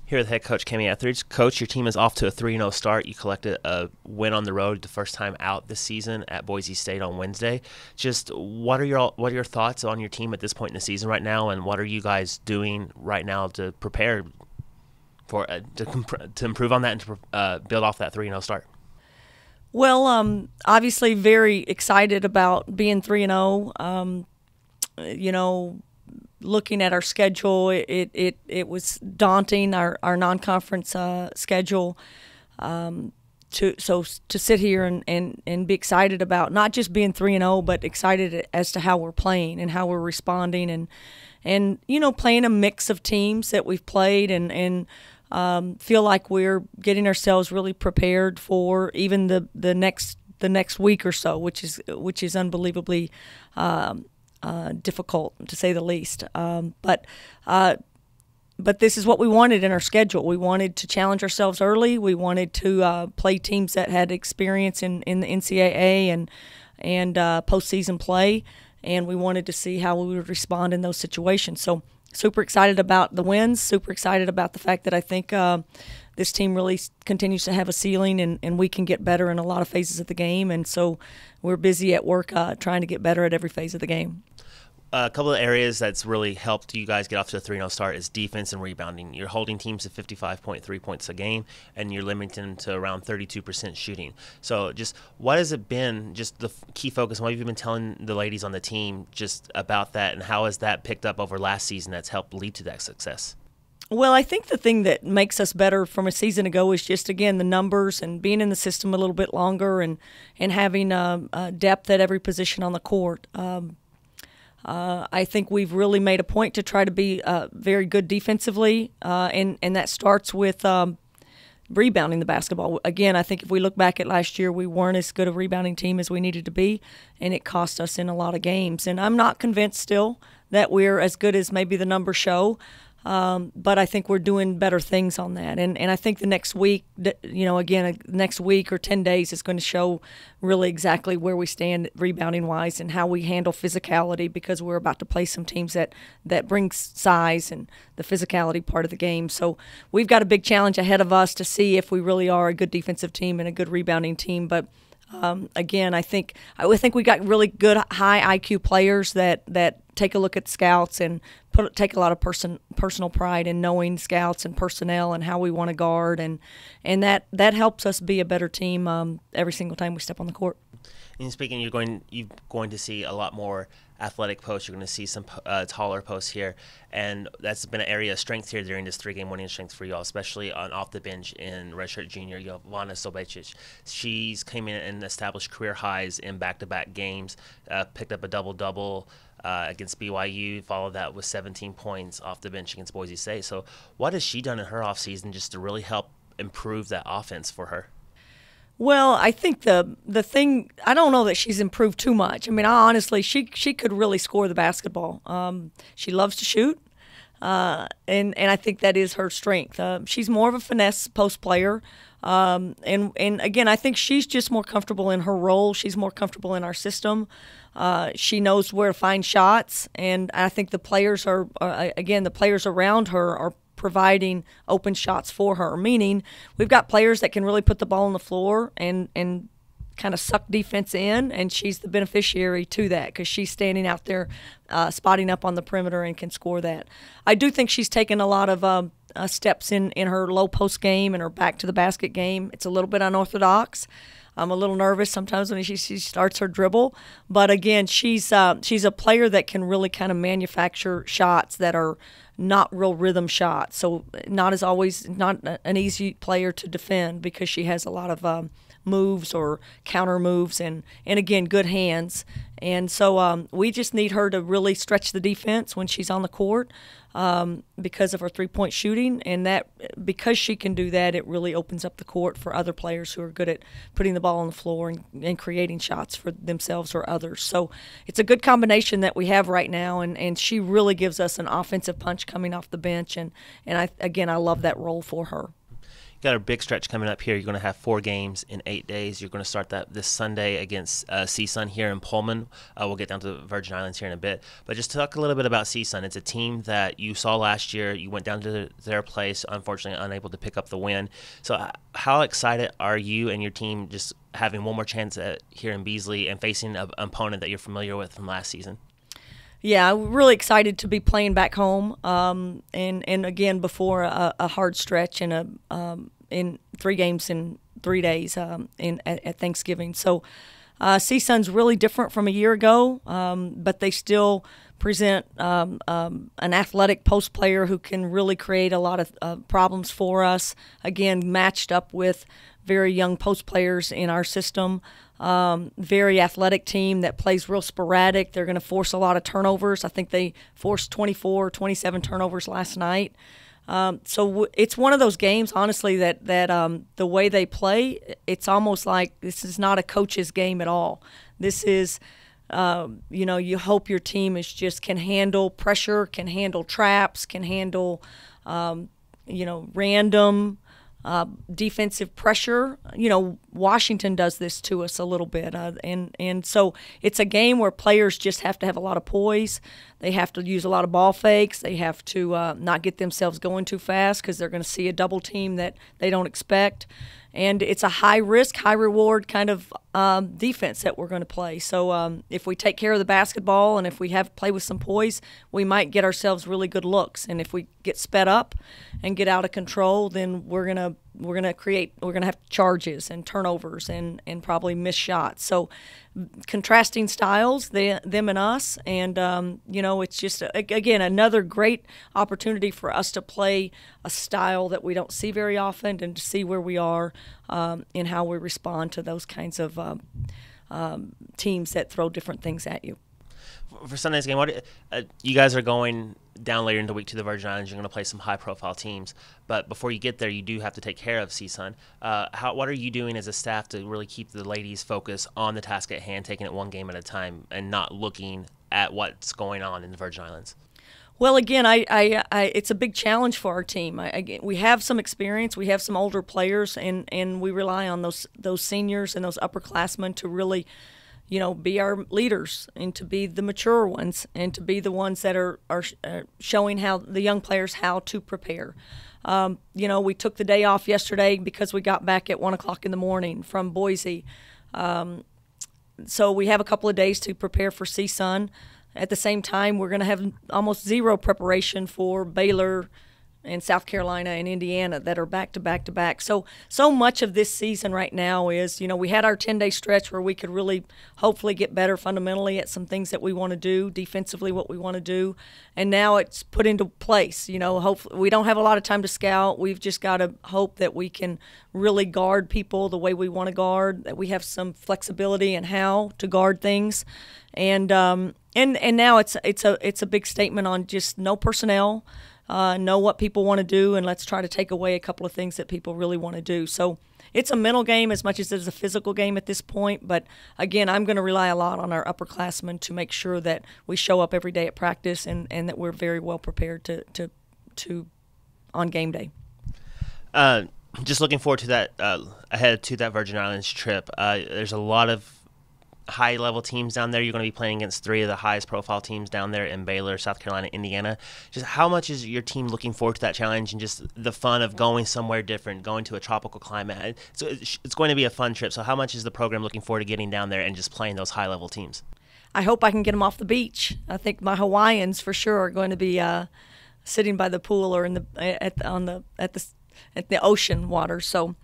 Here with head coach Kamie Ethridge. Coach, your team is off to a 3-0 start. You collected a win on the road the first time out this season at Boise State on Wednesday. Just what are your thoughts on your team at this point in the season right now, and what are you guys doing right now to prepare for to improve on that and to build off that 3-0 start? Well, obviously very excited about being 3-0. Looking at our schedule, it was daunting, our non-conference schedule. To sit here and be excited about not just being 3-0, but excited as to how we're playing and how we're responding, and playing a mix of teams that we've played, and feel like we're getting ourselves really prepared for even the next week or so, which is unbelievably difficult, to say the least. But this is what we wanted in our schedule. We wanted to challenge ourselves early. We wanted to play teams that had experience in the NCAA and postseason play, and we wanted to see how we would respond in those situations. So super excited about the wins, super excited about the fact that I think this team really continues to have a ceiling, and we can get better in a lot of phases of the game. And so we're busy at work trying to get better at every phase of the game. A couple of areas that's really helped you guys get off to a 3-0 start is defense and rebounding. You're holding teams to 55.3 points a game, and you're limiting them to around 32% shooting. So just what has it been, just the key focus, what have you been telling the ladies on the team just about that, and how has that picked up over last season that's helped lead to that success? Well, I think the thing that makes us better from a season ago is just, again, the numbers and being in the system a little bit longer and having depth at every position on the court. I think we've really made a point to try to be very good defensively, and that starts with rebounding the basketball. Again, I think if we look back at last year, we weren't as good a rebounding team as we needed to be, and it cost us in a lot of games. And I'm not convinced still that we're as good as maybe the numbers show. But I think we're doing better things on that. And I think the next week, next week or 10 days is going to show really exactly where we stand rebounding-wise and how we handle physicality, because we're about to play some teams that bring size and the physicality part of the game. So we've got a big challenge ahead of us to see if we really are a good defensive team and a good rebounding team. But again, I think we got really good high IQ players that take a look at scouts and take a lot of personal pride in knowing scouts and personnel and how we want to guard, and that helps us be a better team every single time we step on the court. And speaking, you're going to see a lot more athletic posts. You're going to see some taller posts here, and that's been an area of strength here during this 3-game winning streak for y'all, especially on off the bench in redshirt junior Jovana Sobecic. She's came in and established career highs in back-to-back games, picked up a double-double against BYU, followed that with 17 points off the bench against Boise State. So what has she done in her offseason just to really help improve that offense for her? Well, I think the thing, I don't know that she's improved too much. I mean, honestly, she could really score the basketball. She loves to shoot, and I think that is her strength. She's more of a finesse post player, and again, I think she's just more comfortable in her role. She's more comfortable in our system. She knows where to find shots, and I think the players the players around her are providing open shots for her, meaning we've got players that can really put the ball on the floor and kind of suck defense in, and she's the beneficiary to that because she's standing out there spotting up on the perimeter and can score that. I do think she's taken a lot of steps in her low post game and her back to the basket game. It's a little bit unorthodox. I'm a little nervous sometimes when she starts her dribble, but again, she's a player that can really kind of manufacture shots that are not real rhythm shots. So not an easy player to defend because she has a lot of moves or counter moves and again, good hands. And so we just need her to really stretch the defense when she's on the court because of her three-point shooting. And that because she can do that, it really opens up the court for other players who are good at putting the ball on the floor and creating shots for themselves or others. So it's a good combination that we have right now, and she really gives us an offensive punch coming off the bench. And I love that role for her. got a big stretch coming up here. You're going to have 4 games in 8 days. You're going to start that this Sunday against CSUN here in Pullman. We'll get down to the Virgin Islands here in a bit. But just talk a little bit about CSUN. It's a team that you saw last year. You went down to their place, unfortunately unable to pick up the win. So how excited are you and your team just having one more chance here in Beasley and facing an opponent that you're familiar with from last season? Yeah, we're really excited to be playing back home, and again before a hard stretch and in 3 games in 3 days at Thanksgiving. So CSUN's really different from a year ago, but they still present an athletic post player who can really create a lot of problems for us. Again, matched up with very young post players in our system. Very athletic team that plays real sporadic. They're going to force a lot of turnovers. I think they forced 24, 27 turnovers last night. So it's one of those games, honestly, that the way they play, it's almost like this is not a coach's game at all. This is, you hope your team can handle pressure, can handle traps, can handle, random defensive pressure. Washington does this to us a little bit, and so it's a game where players just have to have a lot of poise. They have to use a lot of ball fakes. They have to not get themselves going too fast because they're going to see a double team that they don't expect. And it's a high risk, high reward kind of defense that we're going to play. So if we take care of the basketball and if we play with some poise, we might get ourselves really good looks. And if we get sped up and get out of control, then we're gonna have charges and turnovers and probably missed shots. So contrasting styles, them and us, and it's just again another great opportunity for us to play a style that we don't see very often and to see where we are in how we respond to those kinds of teams that throw different things at you. For Sunday's game, you guys are going down later in the week to the Virgin Islands. You're going to play some high-profile teams, but before you get there, you do have to take care of CSUN. What are you doing as a staff to really keep the ladies focused on the task at hand, taking it one game at a time, and not looking at what's going on in the Virgin Islands? Well, again, it's a big challenge for our team. We have some experience, we have some older players, and we rely on those seniors and those upperclassmen to really, be our leaders and to be the mature ones and to be the ones that are showing how the young players how to prepare. We took the day off yesterday because we got back at 1 o'clock in the morning from Boise. So we have a couple of days to prepare for CSUN. At the same time, we're going to have almost zero preparation for Baylor and South Carolina and Indiana that are back to back to back. So much of this season right now is, we had our 10-day stretch where we could really hopefully get better fundamentally at some things that we want to do, defensively what we want to do, and now it's put into place. Hopefully we don't have a lot of time to scout. We've just got to hope that we can really guard people the way we want to guard, that we have some flexibility in how to guard things. And now it's a big statement on just no personnel, know what people want to do, and let's try to take away a couple of things that people really want to do. So it's a mental game as much as it's a physical game at this point. But again, I'm going to rely a lot on our upperclassmen to make sure that we show up every day at practice and that we're very well prepared to on game day. Just looking forward to that ahead to that Virgin Islands trip. There's a lot of high-level teams down there. You're going to be playing against 3 of the highest-profile teams down there in Baylor, South Carolina, Indiana. Just how much is your team looking forward to that challenge and just the fun of going somewhere different, going to a tropical climate? So it's going to be a fun trip. So how much is the program looking forward to getting down there and just playing those high-level teams? I hope I can get them off the beach. I think my Hawaiians for sure are going to be sitting by the pool or at the ocean water. So.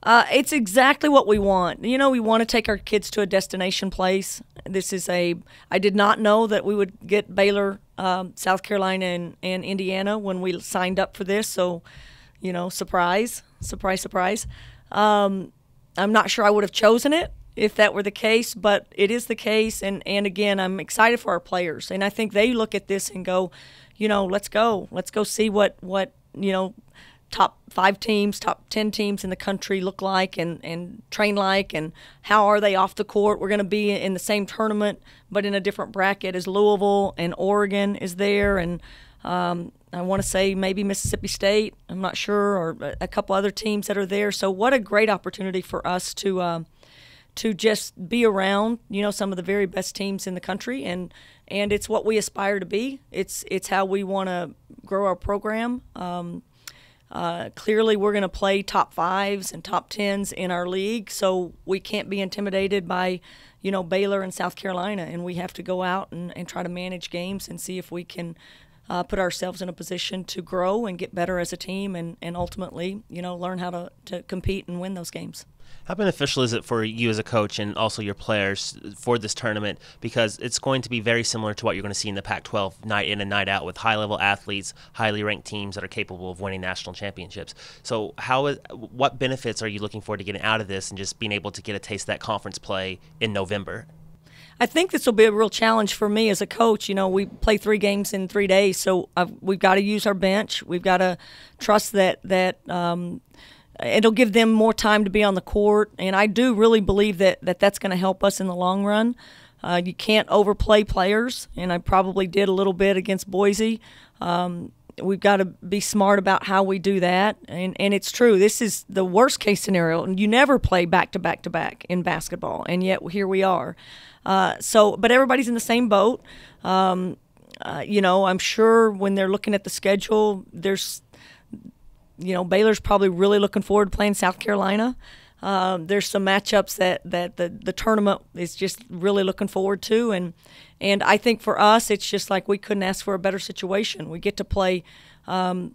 It's exactly what we want. We want to take our kids to a destination place. I did not know that we would get Baylor, South Carolina, and Indiana when we signed up for this. So, surprise. I'm not sure I would have chosen it if that were the case, but it is the case. And again, I'm excited for our players. And I think they look at this and go, let's go see what top 5 teams, top 10 teams in the country look like and train like, and how are they off the court. We're going to be in the same tournament but in a different bracket as Louisville, and Oregon is there, and I want to say maybe Mississippi State. I'm not sure, or a couple other teams that are there. So what a great opportunity for us to just be around, some of the very best teams in the country, and it's what we aspire to be. It's how we want to grow our program. Clearly, we're going to play top 5s and top 10s in our league, so we can't be intimidated by, Baylor and South Carolina, and we have to go out and try to manage games and see if we can put ourselves in a position to grow and get better as a team, and ultimately, learn how to compete and win those games. How beneficial is it for you as a coach and also your players for this tournament? Because it's going to be very similar to what you're going to see in the Pac-12 night in and night out with high-level athletes, highly ranked teams that are capable of winning national championships. So what benefits are you looking for to getting out of this and just being able to get a taste of that conference play in November? I think this will be a real challenge for me as a coach. We play 3 games in 3 days, so we've got to use our bench. We've got to trust that it'll give them more time to be on the court, and I do really believe that's going to help us in the long run. You can't overplay players, and I probably did a little bit against Boise. We've got to be smart about how we do that, and it's true. This is the worst case scenario. You never play back-to-back-to-back in basketball, and yet here we are. But everybody's in the same boat. I'm sure when they're looking at the schedule, Baylor's probably really looking forward to playing South Carolina. There's some matchups that the tournament is just really looking forward to, and I think for us, it's just like we couldn't ask for a better situation. We get to play, a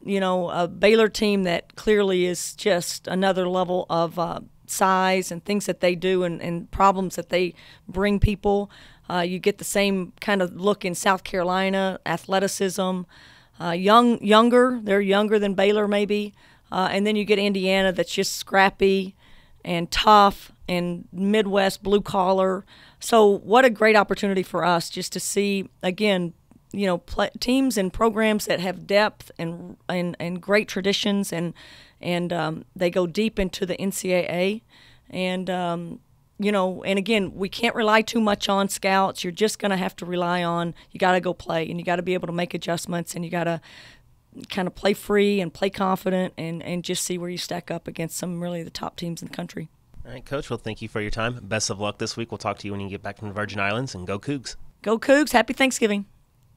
Baylor team that clearly is just another level of size and things that they do and problems that they bring people. You get the same kind of look in South Carolina, athleticism. Younger, they're younger than Baylor maybe, and then you get Indiana that's just scrappy and tough and Midwest blue collar. So what a great opportunity for us just to see again, teams and programs that have depth and great traditions and they go deep into the NCAA and again, we can't rely too much on scouts. You're just going to have to rely on, you got to go play, and you got to be able to make adjustments, and you got to kind of play free and play confident and just see where you stack up against some really the top teams in the country. All right, Coach, well, thank you for your time. Best of luck this week. We'll talk to you when you get back from the Virgin Islands, and go Cougs. Go Cougs. Happy Thanksgiving.